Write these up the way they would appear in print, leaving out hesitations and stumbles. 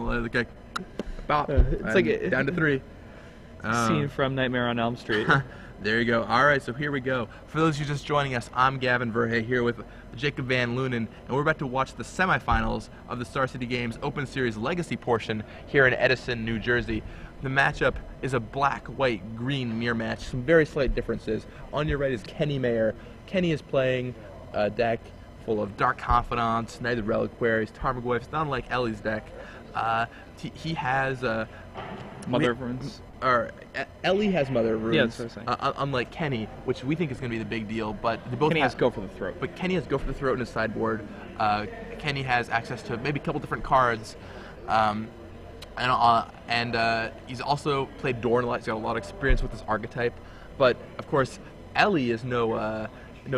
the guy, bop, It's like down to 3. Scene from Nightmare on Elm Street. There you go. All right, so here we go. For those of you just joining us, I'm Gavin Verhey here with Jacob Van Lunen, and we're about to watch the semifinals of the Star City Games Open Series Legacy portion here in Edison, New Jersey. The matchup is a black, white, green mirror match. Some very slight differences. On your right is Kenny Mayer. Kenny is playing a deck full of Dark Confidants, Knight of the Reliquaries, Tarmogoyfs, not unlike Ellie's deck. He has Mother of Runes. Ellie has Mother of Runes, yeah, that's what I'm saying. unlike Kenny, which we think is going to be the big deal. But they both Kenny has Go for the Throat. But Kenny has Go for the Throat in his sideboard. Kenny has access to maybe a couple different cards, and he's also played Dorn a lot. He's got a lot of experience with this archetype. But of course, Ellie is no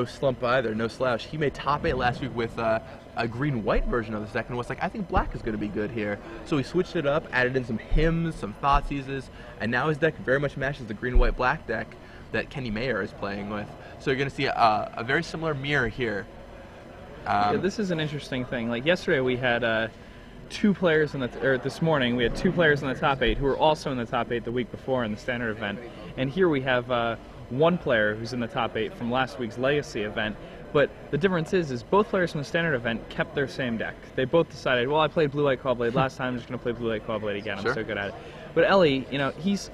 slump either, no slouch. He made top 8 last week with a green-white version of the deck and was like, I think black is going to be good here. So he switched it up, added in some hymns, some Thoughtseizes, and now his deck very much matches the green-white-black deck that Kenny Mayer is playing with. So you're going to see a very similar mirror here. Yeah, this is an interesting thing. Like yesterday we had 2 players in the, or this morning we had 2 players in the top 8 who were also in the top 8 the week before in the standard event. And here we have 1 player who's in the top 8 from last week's Legacy event. But the difference is both players from the standard event kept their same deck. They both decided, well, I played Blue-White Caw-Blade last time, I'm just going to play Blue-White Caw-Blade again. Sure. I'm so good at it. But Ellie, you know, he's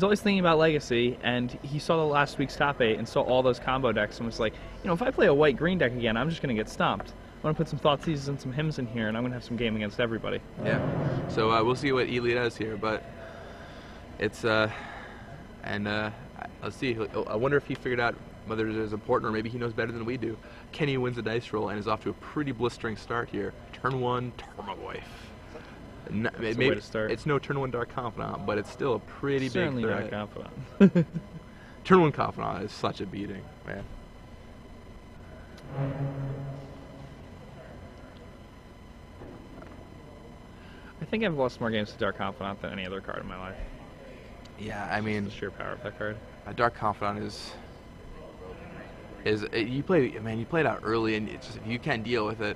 always thinking about Legacy, and he saw the last week's top 8 and saw all those combo decks and was like, you know, if I play a white-green deck again, I'm just going to get stomped. I'm going to put some Thoughtseizes and some hymns in here, and I'm going to have some game against everybody. Yeah. So we'll see what Ely does here, but it's let's see. I wonder if he figured out whether it is important, or maybe he knows better than we do. Kenny wins a dice roll and is off to a pretty blistering start here. Turn 1, Tarmogoyf. Maybe way to start. It's no turn 1 Dark Confidant, but it's still a pretty Certainly big threat. Dark Confidant. Turn 1 Confidant is such a beating, man. I think I've lost more games to Dark Confidant than any other card in my life. Yeah, I mean, The sheer power of that card. Dark Confidant is you play it out early, and it's just, if you can't deal with it,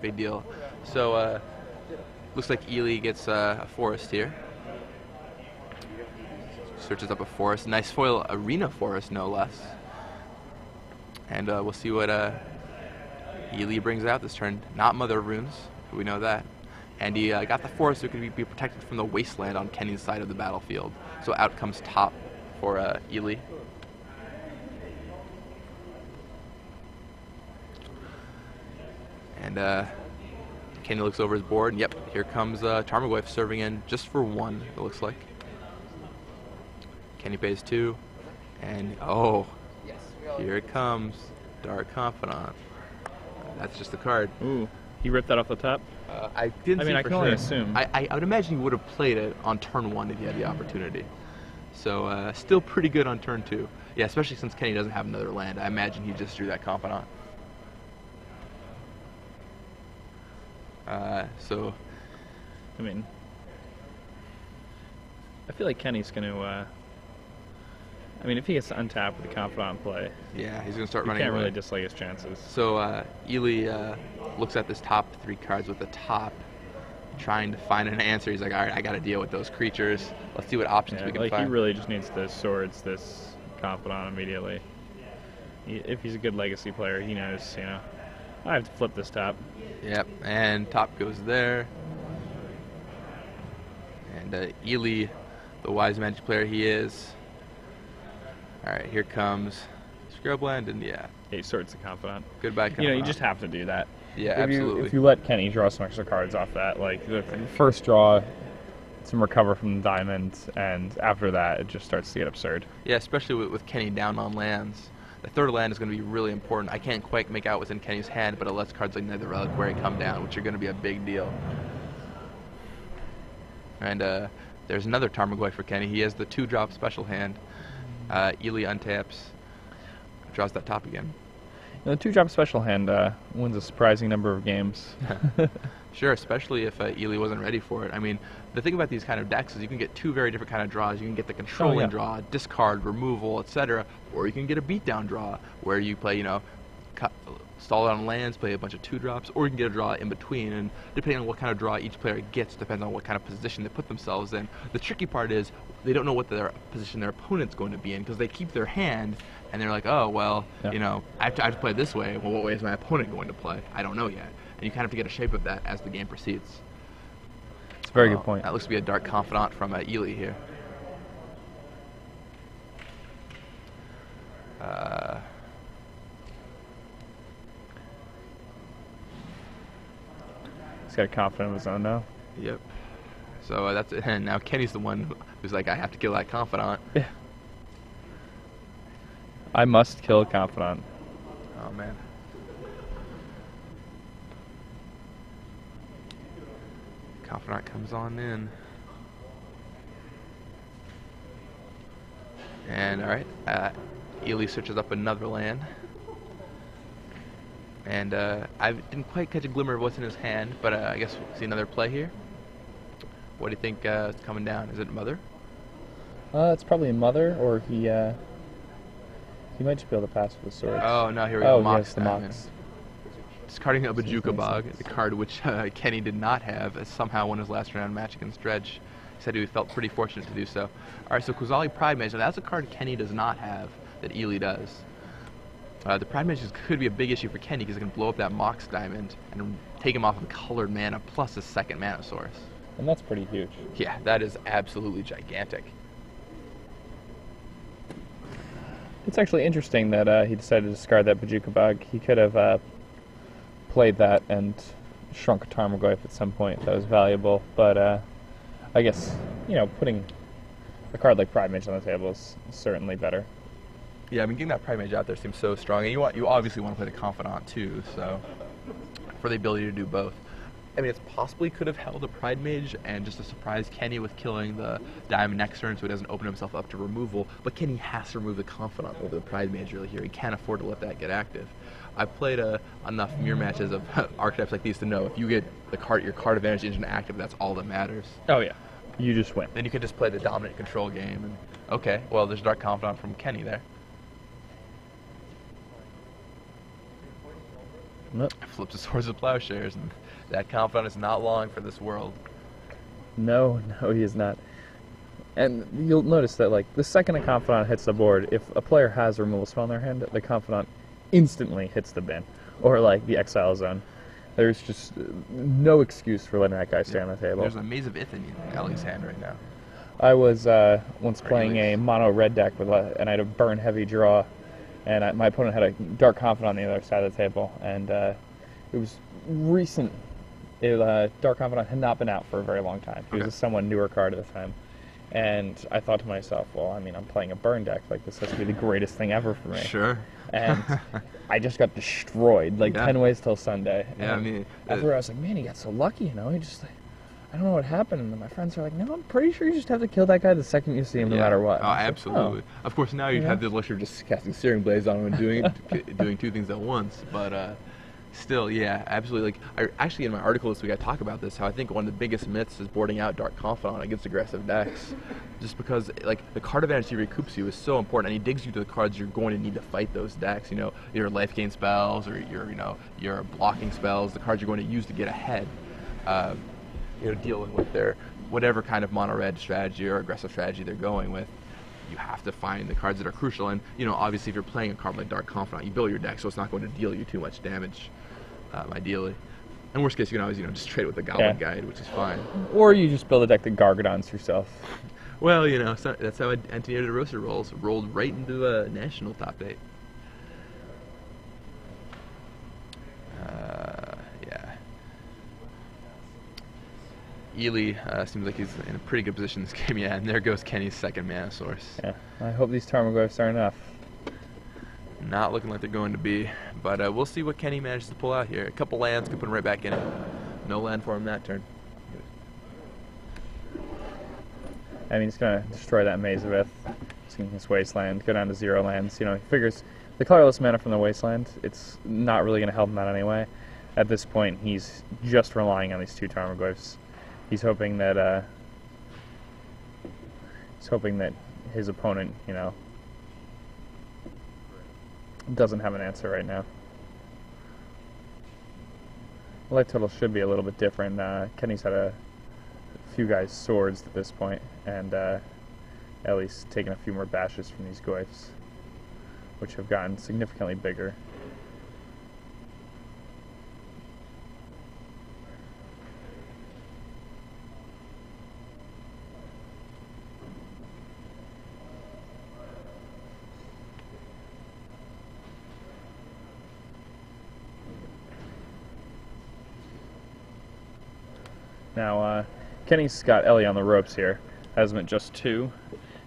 big deal. So looks like Ely gets a forest here. Searches up a forest, nice foil arena forest no less. And we'll see what Ely brings out this turn. Not Mother of Runes, we know that. And he got the forest so it could be protected from the wasteland on Kenny's side of the battlefield. So out comes top for Ely. And Kenny looks over his board, and yep, here comes Tarmogoyf serving in just for 1, it looks like. Kenny pays 2, and oh, here it comes, Dark Confidant. That's just the card. Ooh, he ripped that off the top? I didn't see I for can only sure. assume. I would imagine he would have played it on turn 1 if he had the opportunity. So still pretty good on turn 2. Yeah, especially since Kenny doesn't have another land. I imagine he just drew that Confidant. So, I mean, I feel like Kenny's going to, I mean, if he gets to untap with the Confidant play, yeah, he's going to start you running can't away. really dislike his chances. So, Ely looks at this top 3 cards with the top, trying to find an answer. He's like, all right, I got to deal with those creatures. Let's see what options we can find. He really just needs the swords, this Confidant immediately. If he's a good Legacy player, he knows, you know, I have to flip this top. Yep, and top goes there. And Ely, the wise Magic player he is. Alright, here comes Scrubland, and yeah. He sorts the Confidant. Goodbye, Confidant. You know, you just have to do that. Yeah, absolutely. If you let Kenny draw some extra cards off that, like the first draw, some recover from the diamond, and after that, it just starts to get absurd. Yeah, especially with Kenny down on lands. The third land is going to be really important. I can't quite make out what's in Kenny's hand, but it lets cards like Knight of the Reliquary come down, which are going to be a big deal. And there's another Tarmogoyf for Kenny. He has the 2-drop special hand. Ely untaps, draws that top again. The 2-drop special hand wins a surprising number of games. Sure, especially if Ely wasn't ready for it. I mean, the thing about these kind of decks is you can get 2 very different kind of draws. You can get the controlling draw, discard, removal, etc., or you can get a beatdown draw where you play, you know, stall it on lands, play a bunch of 2-drops, or you can get a draw in between, and depending on what kind of draw each player gets depends on what kind of position they put themselves in. The tricky part is they don't know what their position their opponent's going to be in, because they keep their hand and they're like, oh, well, you know, I have to play this way. Well, what way is my opponent going to play? I don't know yet. And you kind of have to get a shape of that as the game proceeds. It's a very good point. That looks to be a Dark Confidant from Ely here. He's got confidence of his own now. Yep. So that's it. And now Kenny's the one who's like, I have to kill that Confidant. Yeah. I must kill a Confidant. Oh, man. Confidant comes on in. And, alright, Ely searches up another land. And I didn't quite catch a glimmer of what's in his hand, but I guess we'll see another play here. What do you think is coming down? Is it Mother? It's probably a Mother, or he might just be able to pass with the sword. Oh, no, here we go. Oh, yes, the Mox. Discarding a Bajuka Bog, the card which Kenny did not have, as somehow won his last round match against Dredge. He said he felt pretty fortunate to do so. Alright, so Kozali Pride Mage, now that's a card Kenny does not have, that Ely does. The Pride Mage could be a big issue for Kenny because it can blow up that Mox Diamond and take him off of colored mana plus his second mana source. And that's pretty huge. Yeah, that is absolutely gigantic. It's actually interesting that he decided to discard that Bajuka Bug. He could have played that and shrunk a Tarmogoyf at some point. That was valuable, but I guess, you know, putting a card like Pride Mage on the table is certainly better. Yeah, I mean, getting that Pride Mage out there seems so strong, and you obviously want to play the Confidant too, so for the ability to do both. I mean, it's possibly could have held a Pride Mage and just to surprise Kenny with killing the Diamond next turn so he doesn't open himself up to removal, but Kenny has to remove the Confidant over the Pride Mage really here. He can't afford to let that get active. I've played enough mirror matches of archetypes like these to know if you get your card advantage engine active, that's all that matters. Oh yeah, you just win. Then you can just play the dominant control game, and okay, well, there's Dark Confidant from Kenny there. Nope. Flips the Swords of Plowshares, and that Confidant is not long for this world. No, he is not. And you'll notice that, like, the second a Confidant hits the board, if a player has a removal spell in their hand, the Confidant instantly hits the bin, or, like, the Exile Zone. There's just no excuse for letting that guy stay on the table. There's a Maze of Ithyn in Ellie's hand right now. I was once playing a mono red deck, and I had a burn heavy draw, and my opponent had a Dark Confidant on the other side of the table, and it was recent. Dark Confidant had not been out for a very long time. He was a somewhat newer card at the time. And I thought to myself, well, I mean, I'm playing a burn deck. Like, this has to be the greatest thing ever for me. Sure. And I just got destroyed, like 10 ways till Sunday. Yeah, and I mean... after I was like, man, he got so lucky, you know? He just, like, I don't know what happened. And then my friends are like, no, I'm pretty sure you just have to kill that guy the second you see him, no matter what. Oh, absolutely. Like, Of course, now you have the luxury of just casting Searing Blaze on him and doing two things at once. But still, yeah, absolutely. Like, actually, in my article this week, I talk about this, how I think one of the biggest myths is boarding out Dark Confidant against aggressive decks. Just because, like, the card advantage he recoups you is so important, and he digs you to the cards you're going to need to fight those decks. You know, your life gain spells or your blocking spells, the cards you're going to use to get ahead. Dealing with their whatever kind of mono red strategy or aggressive strategy they're going with. You have to find the cards that are crucial, and obviously if you're playing a card like Dark Confidant, you build your deck so it's not going to deal you too much damage, ideally. In worst case, you can always just trade with the Goblin Guide, which is fine. Or you just build a deck that Gargadons yourself. Well, so that's how Antonio De Rosa rolls. Rolled right into a national top 8. Yeah. Ely seems like he's in a pretty good position in this game, yeah, and there goes Kenny's second mana source. Yeah, I hope these Tarmogoyfs are enough. Not looking like they're going to be, but we'll see what Kenny manages to pull out here. A couple lands could put him right back in it. No land for him that turn. I mean, he's going to destroy that Maze of Ith, using his Wasteland, go down to 0 lands. He figures the colorless mana from the Wasteland, it's not really going to help him out anyway. At this point, he's just relying on these 2 Tarmogoyfs. He's hoping that his opponent, doesn't have an answer right now. Life total should be a little bit different. Kenny's had a few guys swords at this point, and Ellie's taken a few more bashes from these goyfs, which have gotten significantly bigger. Now, Kenny's got Ellie on the ropes here. Has him at just 2.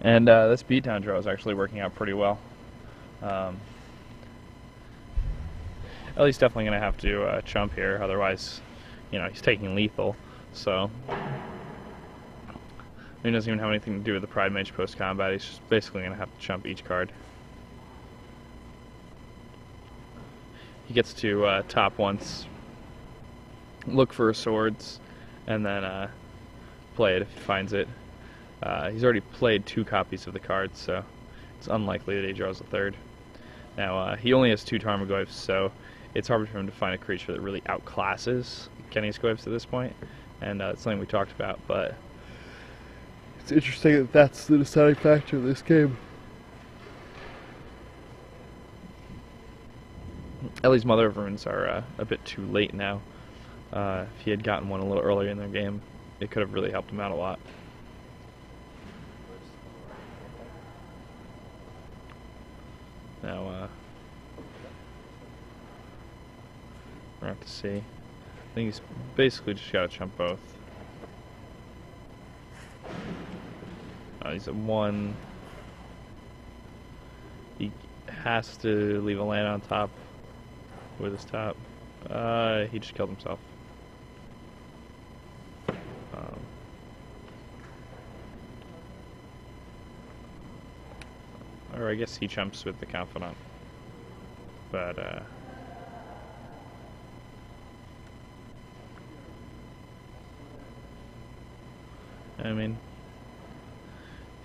And this beatdown draw is actually working out pretty well. Ellie's definitely going to have to chump here, otherwise, you know, he's taking lethal. So, he doesn't even have anything to do with the Pride Mage post-combat. He's just basically going to have to chump each card. He gets to top once, look for swords, and then play it if he finds it. He's already played 2 copies of the cards, so it's unlikely that he draws a third. Now, he only has 2 Tarmogoyfs, so it's hard for him to find a creature that really outclasses Kenny's Goyfs at this point, and it's something we talked about, but it's interesting that that's the deciding factor of this game. Ellie's Mother of Runes are a bit too late now. If he had gotten one a little earlier in their game, it could have really helped him out a lot. Now, we're going to have to see. I think he's basically just got to chump both. He's at 1. He has to leave a land on top with his top. He just killed himself. Or I guess he chumps with the Confidant. But, I mean, you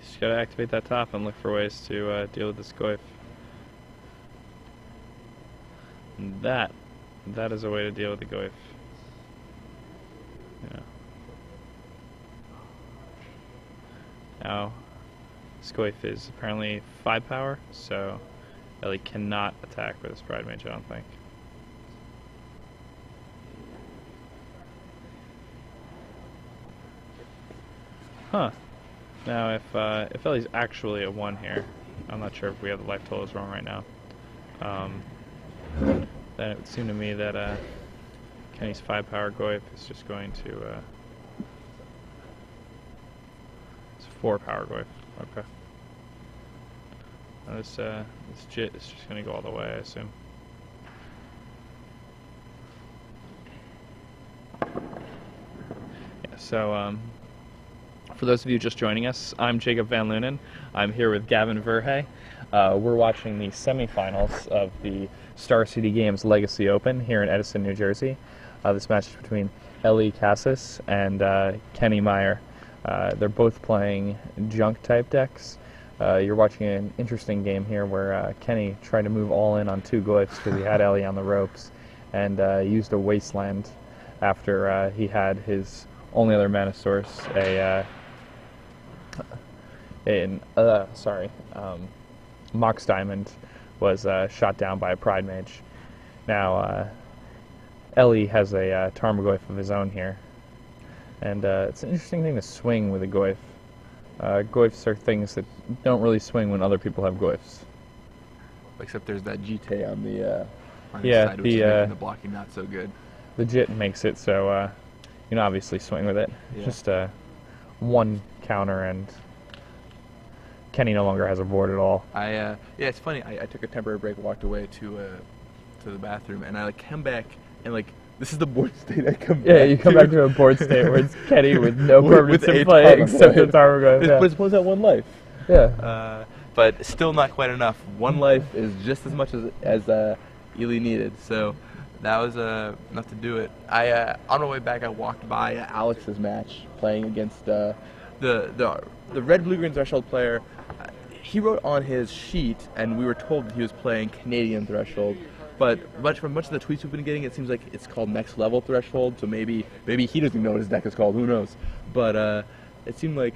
just gotta activate that top and look for ways to deal with this Goyf. And that is a way to deal with the Goyf. Yeah. Now, this Goyf is apparently 5 power, so Ellie cannot attack with his Pride Mage, I don't think. Huh. Now, if Ellie's actually a 1 here, I'm not sure if we have the life totals wrong right now, then it would seem to me that Kenny's 5 power Goyf is just going to it's 4 power Goyf. Okay. Now this Jit is just going to go all the way, I assume. Yeah, so for those of you just joining us, I'm Jacob Van Lunen. I'm here with Gavin Verhey. We're watching the semifinals of the Star City Games Legacy Open here in Edison, New Jersey. This match is between Ellie Kassis and Kenny Meyer. They're both playing junk-type decks. You're watching an interesting game here where Kenny tried to move all in on 2 Goyfs because he had Ellie on the ropes, and used a Wasteland after he had his only other mana source, Mox Diamond, was shot down by a Pride Mage. Now, Ellie has a Tarmogoyf of his own here, and it's an interesting thing to swing with a Goyf. Goyfs are things that don't really swing when other people have Goyfs. Except there's that GT on the yeah, side, which is making the blocking not so good. The Jit makes it so you can obviously swing with it. Yeah. Just 1 counter, and Kenny no longer has a board at all. Yeah, it's funny. I took a temporary break, walked away to the bathroom, and I came back, and this is the board state I come back to. Yeah, you come back to a board state where it's Kenny with no permanents in play except the Tarmogoyf. But it's supposed to have 1 life. Yeah. But still not quite enough. 1 life is just as much as Ely needed, so that was enough to do it. On my way back, I walked by Alex's match playing against the red blue-green threshold player. He wrote on his sheet, and we were told that he was playing Canadian threshold. But from much of the tweets we've been getting, it seems like it's called next level threshold. So maybe he doesn't know what his deck is called. Who knows? But it seemed like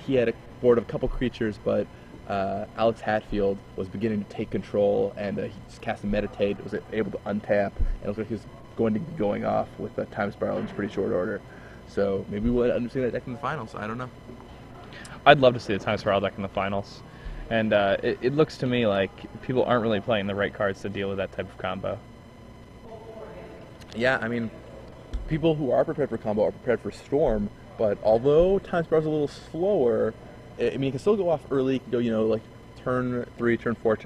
he had a board of a couple creatures, but Alex Hatfield was beginning to take control, and he just cast Meditate, was able to untap, and it looked like he was going to be going off with a Time Spiral in pretty short order. So maybe we'll end up seeing that deck in the finals. I don't know. I'd love to see the Time Spiral deck in the finals. And it looks to me like people aren't really playing the right cards to deal with that type of combo. Yeah, I mean, people who are prepared for combo are prepared for Storm, but although Time Spiral's a little slower, I mean, you can still go off early. You can go, like turn 3, turn 4,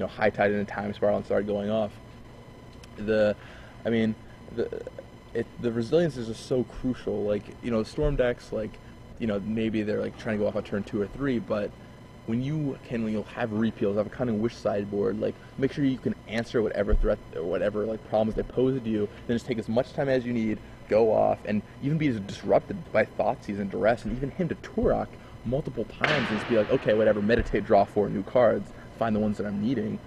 high tide into Time Spiral and start going off. The resilience is just so crucial. Like, Storm decks, like, maybe they're like trying to go off on turn 2 or 3, but when you can have repeals, have a Cunning Wish sideboard, like make sure you can answer whatever threat or whatever like problems they pose to you, then just take as much time as you need, go off, and even be disrupted by Thoughtseize and Duress, and even him to Turok multiple times and just be like, okay, whatever, meditate, draw 4 new cards, find the ones that I'm needing.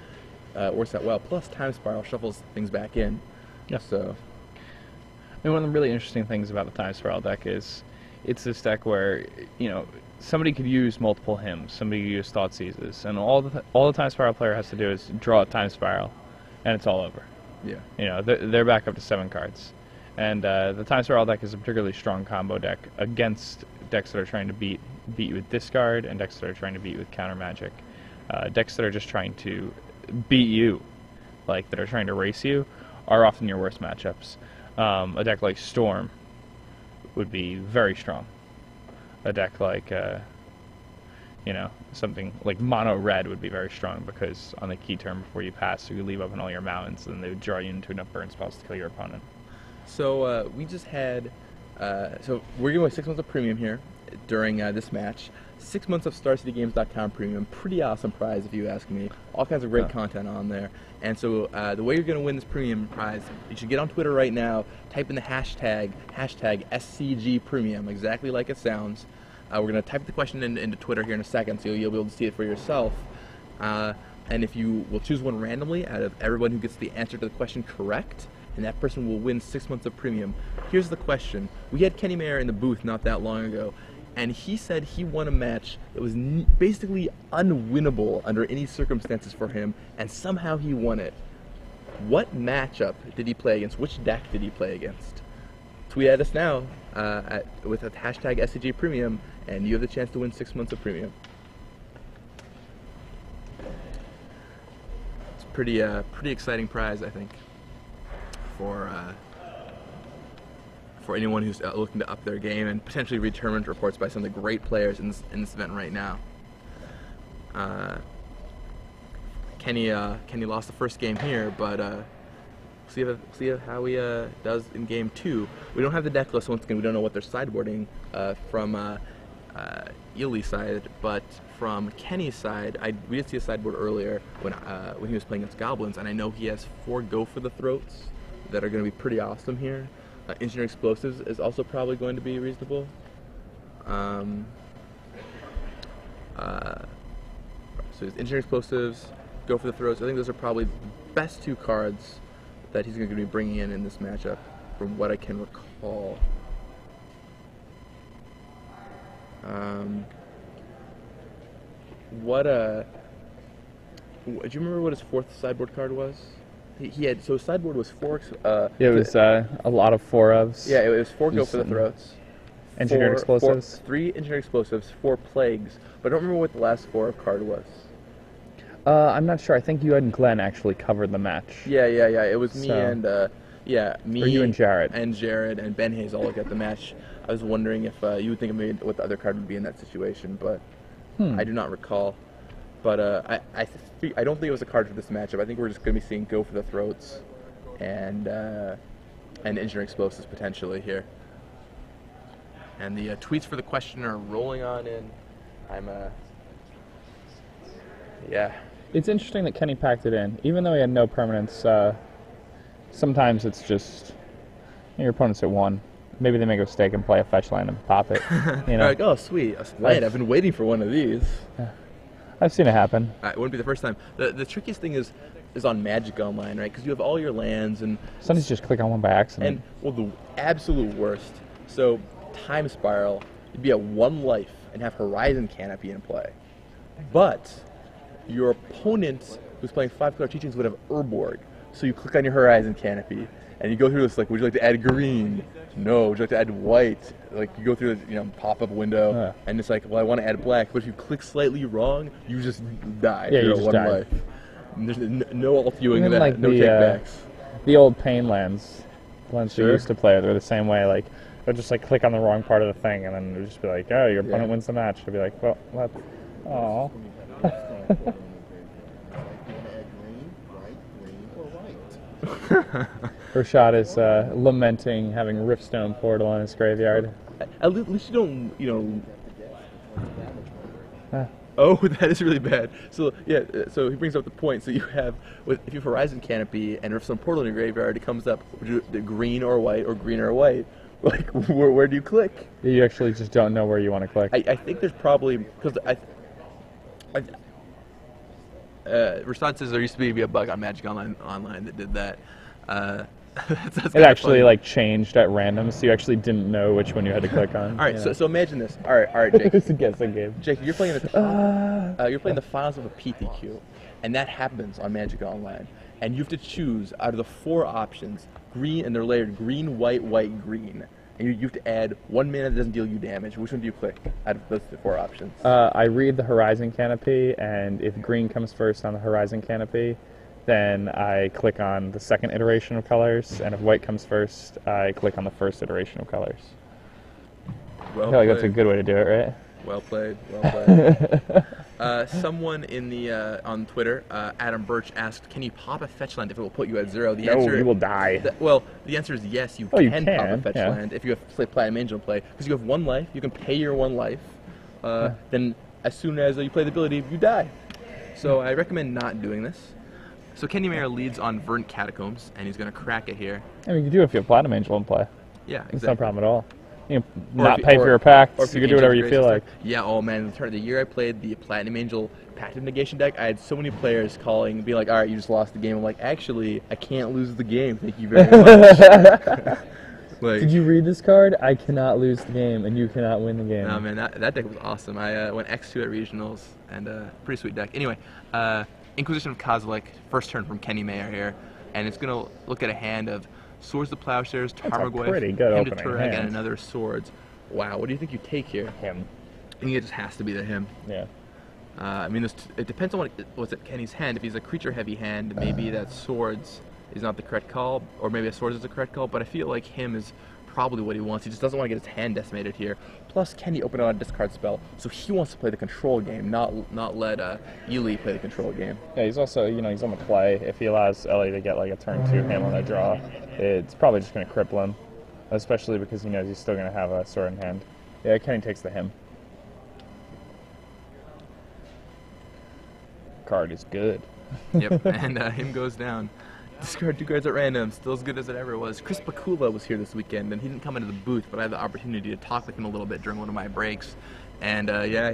Works out well. Plus Time Spiral shuffles things back in. Yeah. So I mean, one of the really interesting things about the Time Spiral deck is it's this deck where, somebody could use multiple hymns, somebody could use Thoughtseizes, and all the Time Spiral player has to do is draw a Time Spiral, and it's all over. Yeah. They're back up to 7 cards. And the Time Spiral deck is a particularly strong combo deck against decks that are trying to beat you with discard, and decks that are trying to beat you with counter magic. Decks that are just trying to beat you, like that are trying to race you, are often your worst matchups. A deck like Storm would be very strong. A deck like, something like Mono Red would be very strong, because on the key turn before you pass, you leave open all your mountains, and they would draw you into enough burn spells to kill your opponent. So we just had, so we're giving away 6 months of premium here during this match. 6 months of StarCityGames.com premium, pretty awesome prize if you ask me. All kinds of great content on there. And so the way you're going to win this premium prize, you should get on Twitter right now, type in the hashtag SCG Premium, exactly like it sounds. We're going to type the question into Twitter here in a second, so you'll be able to see it for yourself. And if you will choose one randomly out of everyone who gets the answer to the question correct, and that person will win 6 months of premium. Here's the question. We had Kenny Mayer in the booth not that long ago, and he said he won a match that was basically unwinnable under any circumstances for him, and somehow he won it. What matchup did he play against? Which deck did he play against? Tweet at us now with a hashtag SCG Premium, and you have the chance to win 6 months of premium. It's pretty exciting prize, I think, for anyone who's looking to up their game and potentially read tournament reports by some of the great players in this event right now. Kenny lost the first game here, but see how he does in game 2. We don't have the deck list once again. We don't know what they're sideboarding from Ely's side, but from Kenny's side, we did see a sideboard earlier when he was playing against Goblins, and I know he has 4 Go for the Throats that are going to be pretty awesome here. Engineer Explosives is also probably going to be reasonable. So his Engineer Explosives, Go for the Throats. I think those are probably the best 2 cards that he's going to be bringing in this matchup, from what I can recall. Do you remember what his 4th sideboard card was? He had, so his sideboard was 4. It was a lot of 4-ofs. Yeah, it was 4 Go for the Throats. Engineered Explosives. 3 Engineered Explosives, 4 Plagues. But I don't remember what the last 4 card was. I'm not sure. I think you and Glenn actually covered the match. Yeah. It was me and me. Or you and Jared. And Jared and Ben Hayes all looked at the match. I was wondering if you would think of maybe what the other card would be in that situation, but I do not recall. But I don't think it was a card for this matchup. I think we're just going to be seeing Go for the Throats and Engineering Explosives potentially here. And the tweets for the question are rolling on in. Yeah. It's interesting that Kenny packed it in. Even though he had no permanence, sometimes it's just your opponent's at 1. Maybe they make a mistake and play a fetch land and pop it. Like, oh, sweet, a land. I've been waiting for one of these. Yeah. I've seen it happen. It wouldn't be the first time. The trickiest thing is is on Magic Online, right? Because you have all your lands and sometimes you just click on one by accident. And well, the absolute worst. So Time Spiral, you'd be at 1 life and have Horizon Canopy in play, but your opponent who's playing 5-color teachings would have Urborg. So you click on your Horizon Canopy and you go through this, like, would you like to add green? No. Would you like to add white? Like, you go through this, pop-up window, and it's like, well, I want to add black, but if you click slightly wrong, you just die. Yeah, You're you just at 1 die. life. And there's no alt-viewing of that, like no takebacks. The old pain lands, the ones Sure. we used to play, they're the same way. Like, they'll just like click on the wrong part of the thing, and then they'll just be like, oh, your opponent wins the match. They'll be like, well, what? Oh. Rashad is lamenting having Riftstone Portal in his graveyard. At least you don't, Oh, that is really bad. So yeah, so he brings up the point. So you have, if you have Horizon Canopy and Riftstone Portal in your graveyard, it comes up the green or white or green or white. Like, where do you click? You actually just don't know where you want to click. I think there's probably, because Rashad says there used to be a bug on Magic Online that did that. That's it actually like changed at random, so you actually didn't know which one you had to click on. All right, so imagine this. All right, Jake. It's a guessing game. Jake, you're playing the top, you're playing the finals of a PTQ, and that happens on Magic Online, and you have to choose out of the 4 options, green, and they're layered green, white, white, green, and you have to add 1 mana that doesn't deal you damage. Which one do you click out of those 4 options? I read the Horizon Canopy, and if green comes first on the Horizon Canopy, then I click on the second iteration of colors, and if white comes first, I click on the first iteration of colors. Well I feel like that's a good way to do it, right? Well played, well played. Someone in the on Twitter, Adam Birch, asked, "Can you pop a fetch land if it will put you at 0?" The answer, you will die. The answer is yes. You can pop a fetch land if you have Platinum Angel in play, because you have 1 life. You can pay your 1 life. Then, as soon as you play the ability, you die. So I recommend not doing this. So Kenny Mayer leads on Verdant Catacombs, and he's going to crack it here. I mean, you can do it if you have Platinum Angel in play. Yeah, exactly. It's no problem at all. You can not pay for your packs. You can do whatever you feel like. Yeah, oh man, the year I played the Platinum Angel Passive Negation deck, I had so many players calling, being like, all right, you just lost the game. I'm like, actually, I can't lose the game. Thank you very much. Like, did you read this card? I cannot lose the game, and you cannot win the game. No, man, that deck was awesome. I went X2 at Regionals, and pretty sweet deck. Anyway, Inquisition of Kozilek, first turn from Kenny Mayer here, and it's going to look at a hand of Swords to Plowshares, Tarmogoyf, Hymn to Turag, and another Swords. Wow, what do you think you take here? Him. I think it just has to be the Hymn. Yeah. I mean, it depends on what's at Kenny's hand. If he's a creature-heavy hand, maybe that Swords is not the correct call, or maybe a Swords is the correct call, but I feel like Hymn is probably what he wants. He just doesn't want to get his hand decimated here. Plus, Kenny opened on a discard spell, so he wants to play the control game, not let Ely play the control game. Yeah, he's also, he's on the play. If he allows Ellie to get like a turn 2 hand on their draw, it's probably just going to cripple him, especially because he knows he's still going to have a sword in hand. Yeah, Kenny takes the Hymn. Card is good. Yep, and Hymn goes down. Discard 2 cards at random, still as good as it ever was. Chris Bakula was here this weekend, and he didn't come into the booth, but I had the opportunity to talk with him a little bit during one of my breaks. And yeah,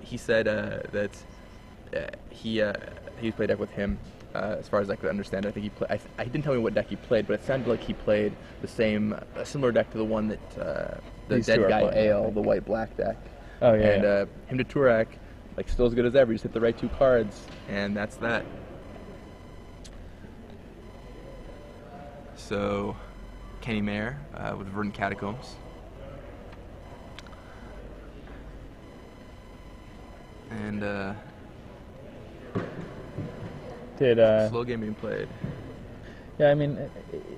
he said that he played deck with him. As far as I could understand, I think he didn't tell me what deck he played, but it sounded like he played a similar deck to the one that the Dead Guy Ale, the white-black deck. Oh yeah. And Hymn to Turag, like, still as good as ever. You just hit the right 2 cards, and that's that. So, Kenny Mayer with Verdant Catacombs. And slow game being played. Yeah, I mean,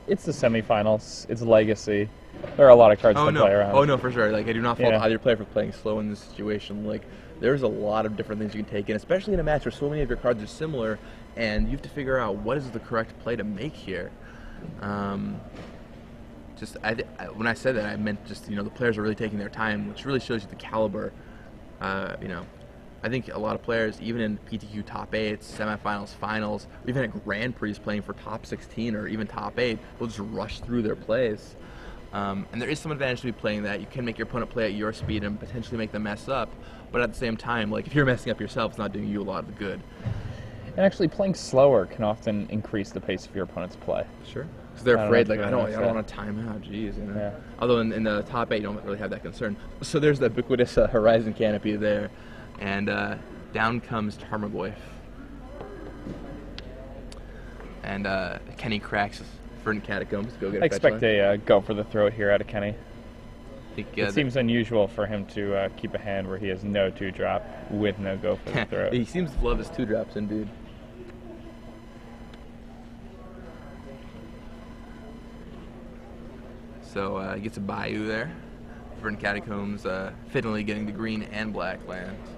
it's the semifinals. It's Legacy. There are a lot of cards to play around. Oh no, for sure. Like, I do not fault either player for playing slow in this situation. Like, there's a lot of different things you can take in, especially in a match where so many of your cards are similar, and you have to figure out what is the correct play to make here. When I said that, I meant just, the players are really taking their time, which really shows you the caliber. I think a lot of players, even in PTQ top 8s, semifinals, finals, or even at Grand Prix playing for top 16 or even top 8, will just rush through their plays. And there is some advantage to be playing that. You can make your opponent play at your speed and potentially make them mess up, but at the same time, like, if you're messing up yourself, it's not doing you a lot of good. And actually, playing slower can often increase the pace of your opponent's play. Sure. Because they're afraid, like, I don't want to time out, jeez, you know. Yeah. Although in the top 8, you don't really have that concern. So there's the ubiquitous Horizon Canopy there. And down comes Tarmogoyf. And Kenny cracks Verdant Catacombs. Go get a I expect a go for the throat here out of Kenny. It seems unusual for him to keep a hand where he has no 2-drop with no go for the throat. He seems to love his 2-drops, indeed. So he gets a Bayou there. Verdant Catacombs fittingly getting the green and black lands.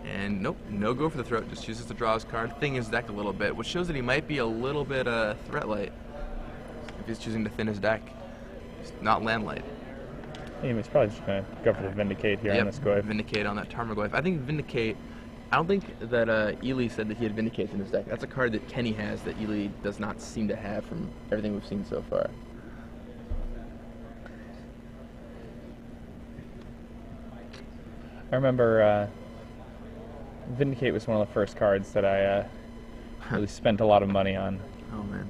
And nope, no go for the throat, just chooses to draw his card. Thing his deck a little bit, which shows that he might be a little bit threat light if he's choosing to thin his deck. It's not land light. He's probably just going to go for the Vindicate here on this Goyf. Vindicate on that Tarmogoyf. I think Vindicate, I don't think that Ely said that he had Vindicate in his deck. That's a card that Kenny has that Ely does not seem to have from everything we've seen so far. I remember Vindicate was one of the first cards that I really spent a lot of money on. Oh man,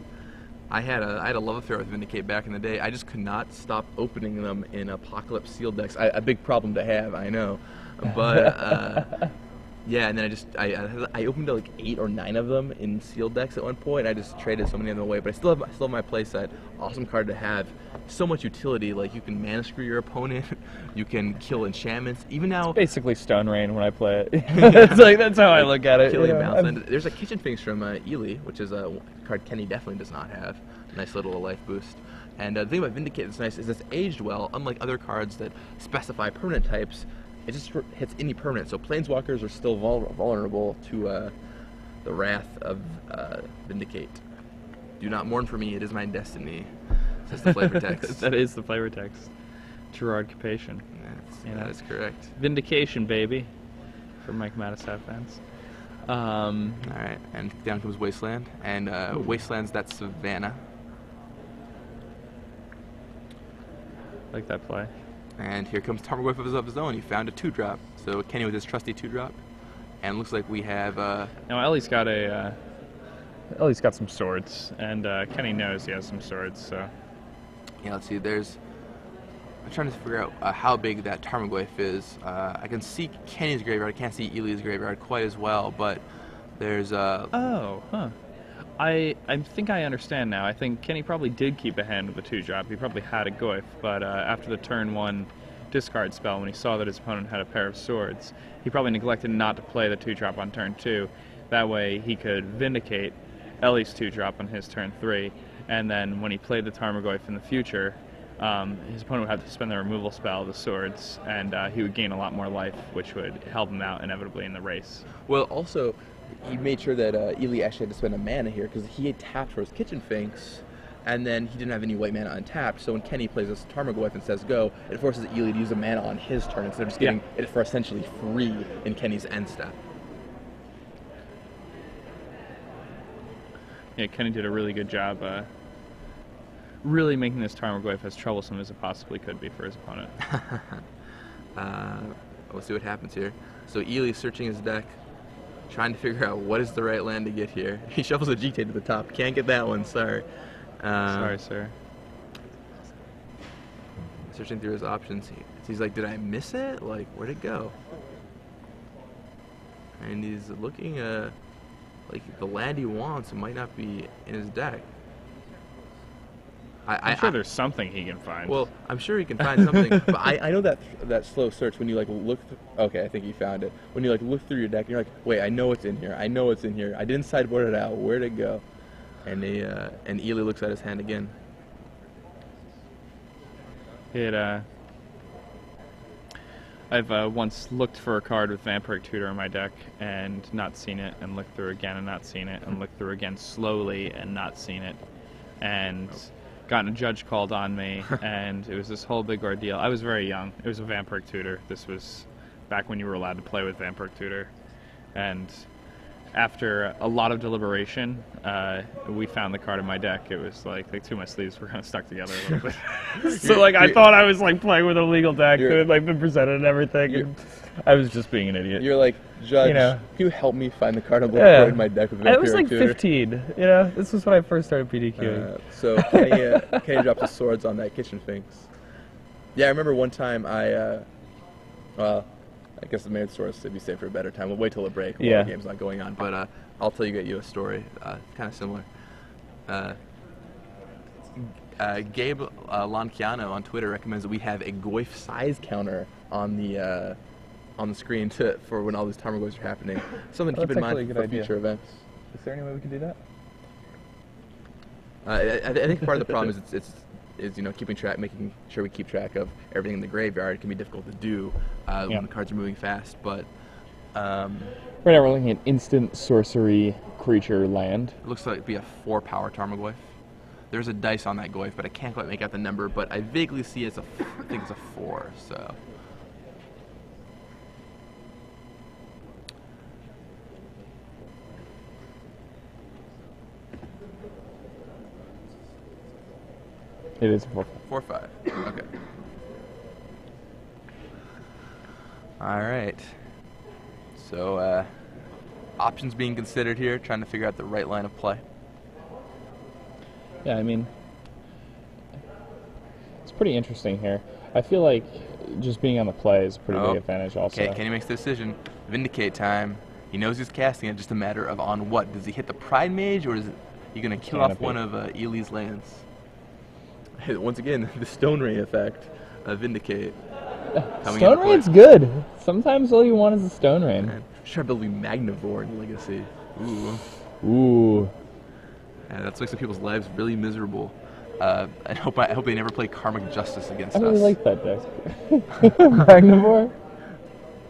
I had a love affair with Vindicate back in the day. I just could not stop opening them in Apocalypse sealed decks. A big problem to have, I know, but yeah. And then I opened like 8 or 9 of them in sealed decks at one point. I just traded so many of them away, but I still have my playset. Awesome card to have. So much utility. Like you can mana screw your opponent, you can kill enchantments. Even now, it's basically Stone Rain when I play it. that's how I look at it. Killing bounce. And there's a Kitchen Finks from Ely, which is a card Kenny definitely does not have. Nice little life boost. And the thing about Vindicate that's nice is it's aged well. Unlike other cards that specify permanent types, it just hits any permanent. So Planeswalkers are still vulnerable to the wrath of Vindicate. Do not mourn for me, it is my destiny. Says the flavor text. That is the flavor text. Gerard Capation. That is correct. Vindication, baby. For Mike Mattisaf fans. Alright, and down comes Wasteland. And Wasteland's that Savannah. Like that play. And here comes Tarmogoyf of his own. He found a 2-drop. So Kenny with his trusty 2-drop. And looks like we have... now Ellie's got some swords, and Kenny knows he has some swords, so... Yeah, let's see, I'm trying to figure out how big that Tarmogoyf is. I can see Kenny's graveyard, I can't see Ely's graveyard quite as well, but there's Oh, huh. I think I understand now. I think Kenny probably did keep a hand with the 2-drop. He probably had a Goyf, but after the turn 1 discard spell, when he saw that his opponent had a pair of swords, he probably neglected not to play the 2-drop on turn 2. That way he could Vindicate Ellie's 2-drop on his turn 3, and then when he played the Tarmogoyf in the future, his opponent would have to spend the removal spell, the swords, and he would gain a lot more life, which would help him out inevitably in the race. Well, also, he made sure that Ely actually had to spend a mana here, because he had tapped for his Kitchen Finks, and then he didn't have any white mana untapped, so when Kenny plays this Tarmogoyf and says go, it forces Ely to use a mana on his turn instead of just getting it for essentially free in Kenny's end step. Yeah, Kenny did a really good job really making this Tarmogoyf as troublesome as it possibly could be for his opponent. We'll see what happens here. So Ely's searching his deck, trying to figure out what is the right land to get here. He shuffles a G-Tate to the top. Can't get that one, sorry. Sorry, sir. Searching through his options. He's like, did I miss it? Like, where'd it go? And he's looking, like the land he wants might not be in his deck. I'm sure there's something he can find. Well, I'm sure he can find something, but I know that slow search when you like look. Okay, I think he found it. When you like look through your deck, and you're like, wait, I know it's in here. I know it's in here. I didn't sideboard it out. Where'd it go? And Ely looks at his hand again. I've once looked for a card with Vampiric Tutor in my deck and not seen it, and looked through again and not seen it, and looked through again slowly and not seen it, and gotten a judge called on me, and it was this whole big ordeal. I was very young. It was a Vampiric Tutor. This was back when you were allowed to play with Vampiric Tutor, and after a lot of deliberation, we found the card in my deck. It was like two of my sleeves were kind of stuck together a little bit. So like I thought I was like playing with a legal deck that had like been presented and everything. And I was just being an idiot. You're like, Judge, can you help me find the card in my deck? I was like 15. This was when I first started PDQing. So Kenny dropped the swords on that Kitchen Sphinx. Yeah, I remember one time I guess the main source would be saved for a better time. We'll wait till the break while the game's not going on. But I'll get you a story, kind of similar. Gabe Lanciano on Twitter recommends that we have a Goyf size counter on the screen for when all these Tarmogoyfs are happening. Something to keep in mind for future events. Is there any way we can do that? I think part of the problem is keeping track, making sure we keep track of everything in the graveyard. It can be difficult to do when the cards are moving fast. But right now we're looking at instant sorcery creature land. It looks like it'd be a 4-power Tarmogoyf. There's a dice on that Goyf, but I can't quite make out the number. But I vaguely see I think it's a 4. So. It is 4/5. 4/5. Okay. All right. So, options being considered here, trying to figure out the right line of play. Yeah, I mean, it's pretty interesting here. I feel like just being on the play is a pretty big advantage also. Okay, Kenny makes the decision. Vindicate time. He knows he's casting it, just a matter of on what. Does he hit the Pride Mage, or is he going to kill off one of Ely's lands? Once again, the Stone Ray effect. Vindicate. Stone Rain's good. Sometimes all you want is a Stone Rain. Try building Magnivore in Legacy. Ooh. Yeah, that's makes some people's lives really miserable. I hope they never play Karmic Justice against us. I really like that deck. Magnivore?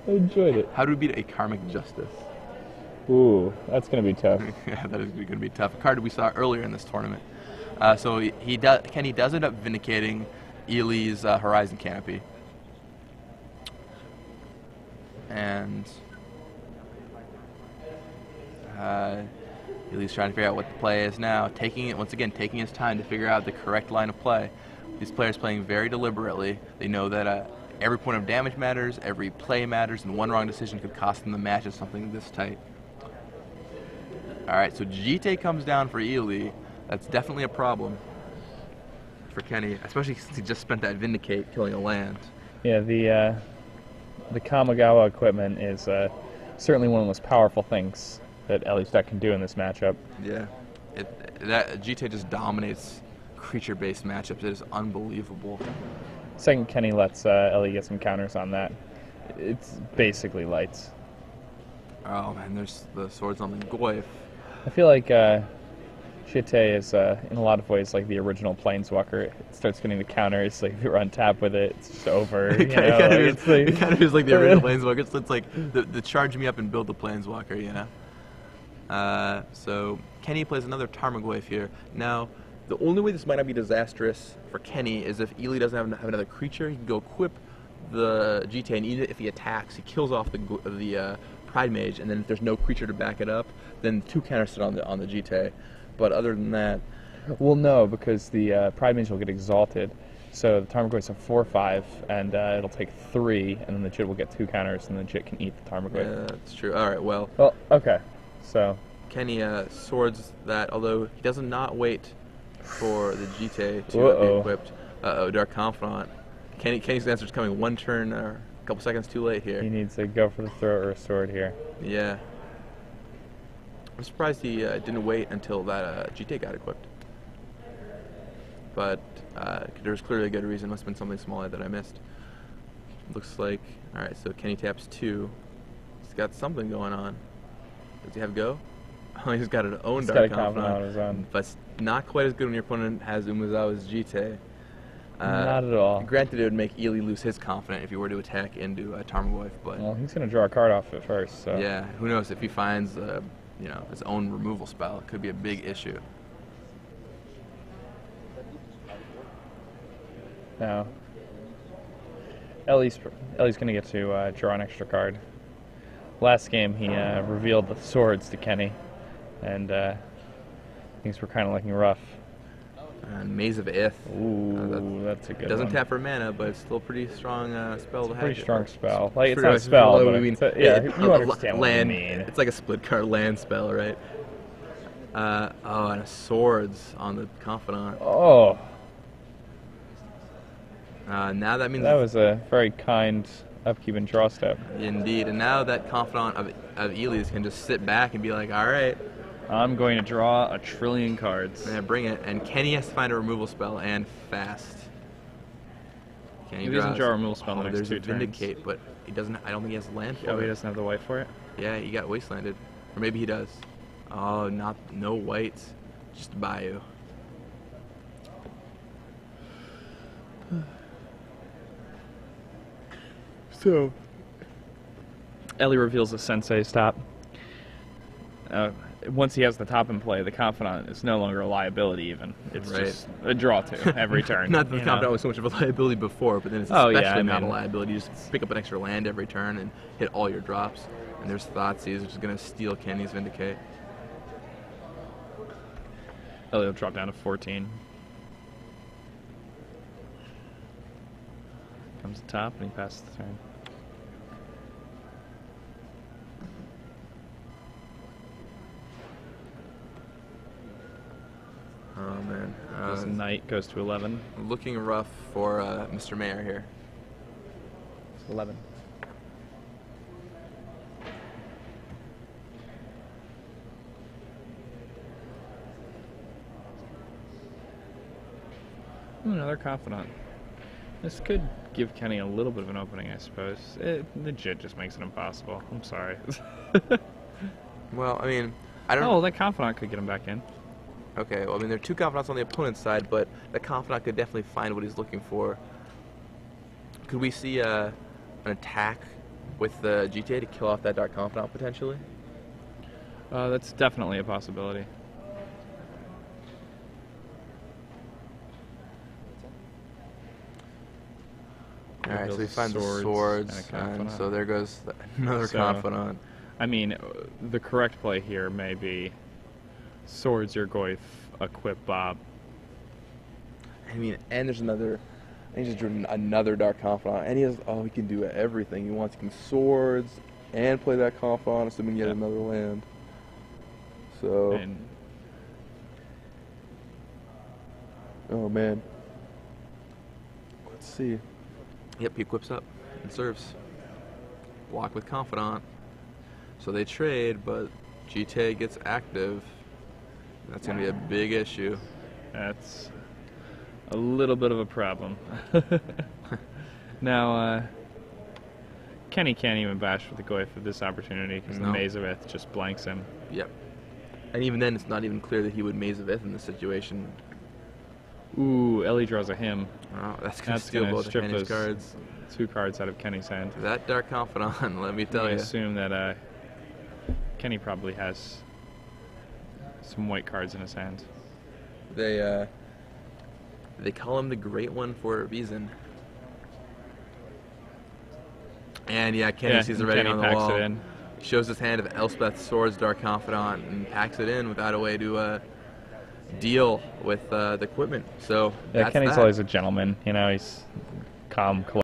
I enjoyed it. How do we beat a Karmic Justice? Ooh, that's going to be tough. Yeah, that is going to be tough. A card we saw earlier in this tournament. So Kenny does end up vindicating Ely's Horizon Canopy. And Ely's trying to figure out what the play is now. Taking his time to figure out the correct line of play. These players playing very deliberately. They know that every point of damage matters, every play matters, and one wrong decision could cost them the match of something this tight. Alright, so Jite comes down for Ely. That's definitely a problem for Kenny, especially since he just spent that Vindicate killing a land. Yeah, the Kamigawa equipment is certainly one of the most powerful things that Ely's deck can do in this matchup. Yeah, that Jite just dominates creature-based matchups. It is unbelievable. Second Kenny lets Ely get some counters on that. It's basically lights. Oh man, there's the swords on the Goyf. I feel like Jite is, in a lot of ways, like the original Planeswalker. It starts getting the counters, like if you're on tap with it, it's just over. It kind of is like the original Planeswalker. It's like the charge me up and build the Planeswalker, you know? So Kenny plays another Tarmogoyf here. Now, the only way this might not be disastrous for Kenny is if Ely doesn't have another creature. He can go equip the Jite, and even if he attacks, he kills off the Pride Mage, and then if there's no creature to back it up, then 2 counters sit on the Jite. But other than that... Well, no, because the Pride Mage will get exalted. So the Tarmogoyf's a 4/5, and it'll take 3, and then the Jit will get 2 counters, and the Jit can eat the Tarmogoyf. Yeah, that's true. All right, well... Well, okay. So... Kenny swords that, although he does not wait for the Jite to be equipped. Dark Confidant. Kenny's answer's coming 1 turn or a couple seconds too late here. He needs to go for the throat or a sword here. Yeah. I'm surprised he didn't wait until that Jite got equipped. But there's clearly a good reason. Must have been something smaller that I missed. Looks like... Alright, so Kenny taps 2. He's got something going on. Does he have go? Oh, he's got his own Dark Confidant on his own. But it's not quite as good when your opponent has Umezawa's Jite. Not at all. Granted, it would make Ely lose his Confidant if he were to attack into Tarmogoyf, but... Well, he's going to draw a card off it first, so... Yeah, who knows, if he finds his own removal spell, it could be a big issue. Now, Ely's going to get to draw an extra card. last game he revealed the swords to Kenny, and things were kind of looking rough. Maze of Ith. Ooh, that's a good Doesn't one. tap for mana, but it's still a pretty strong spell to have. Pretty strong spell. Like, it's not a spell, but you understand what I mean. It's like a split card land spell, right? Oh, and a swords on the Confidant. Oh. Now that means... That was a very kind upkeep and draw step. Indeed, and now that Confidant of Ely's can just sit back and be like, alright, I'm going to draw a trillion cards. Yeah, bring it. And Kenny has to find a removal spell, and fast. Kenny doesn't draw a removal spell in the next 2 turns. Vindicate, but he doesn't. I don't think he has land for it. Oh, he doesn't have the white for it? Yeah, he got wastelanded. Or maybe he does. Oh, no whites. Just Bayou. So, Ellie reveals the Sensei's top. Once he has the top in play, the Confidant is no longer a liability even. It's just a draw to every turn. Not that the Confidant was so much of a liability before, but then it's especially not a liability. You just pick up an extra land every turn and hit all your drops. And there's Thoughtseize, which is going to steal Kenny's Vindicate. Ellie will drop down to 14. Comes to top and he passes the turn. Oh man. This knight goes to 11. Looking rough for Mr. Mayor here. It's 11. Another Confidant. This could give Kenny a little bit of an opening, I suppose. The JIT just makes it impossible. I'm sorry. Well, I mean, I don't... Oh, that Confidant could get him back in. Okay, well, I mean, there are 2 Confidants on the opponent's side, but the Confidant could definitely find what he's looking for. Could we see an attack with the GTA to kill off that Dark Confidant, potentially? That's definitely a possibility. Alright, so he finds the swords, and so there goes another Confidant. I mean, the correct play here may be swords, your Goyf, equip Bob. I mean, and there's another... And he just drew another Dark Confidant, and he has... Oh, he can do everything he wants. He can swords, and play that Confidant, assuming he gets another land. So... Oh, man. Let's see. Yep, he equips up and serves. Block with Confidant. So they trade, but GTA gets active. That's going to be a big issue. That's a little bit of a problem. Now, Kenny can't even bash with the Goyf at this opportunity because the Maze of Ith just blanks him. Yep. And even then, it's not even clear that he would Maze of Ith in this situation. Ooh, Ellie draws a hymn. Oh, that's going to steal both of Kenny's cards. 2 cards out of Kenny's hand. That Dark Confidant, let me tell you. I assume that Kenny probably has some white cards in his hand. They call him the Great One for a reason. And yeah, Kenny sees the writing on the wall. It in. Shows his hand of Elspeth Swords Dark Confidant and packs it in without a way to deal with the equipment. So yeah, Kenny's always a gentleman. You know, he's calm, collected.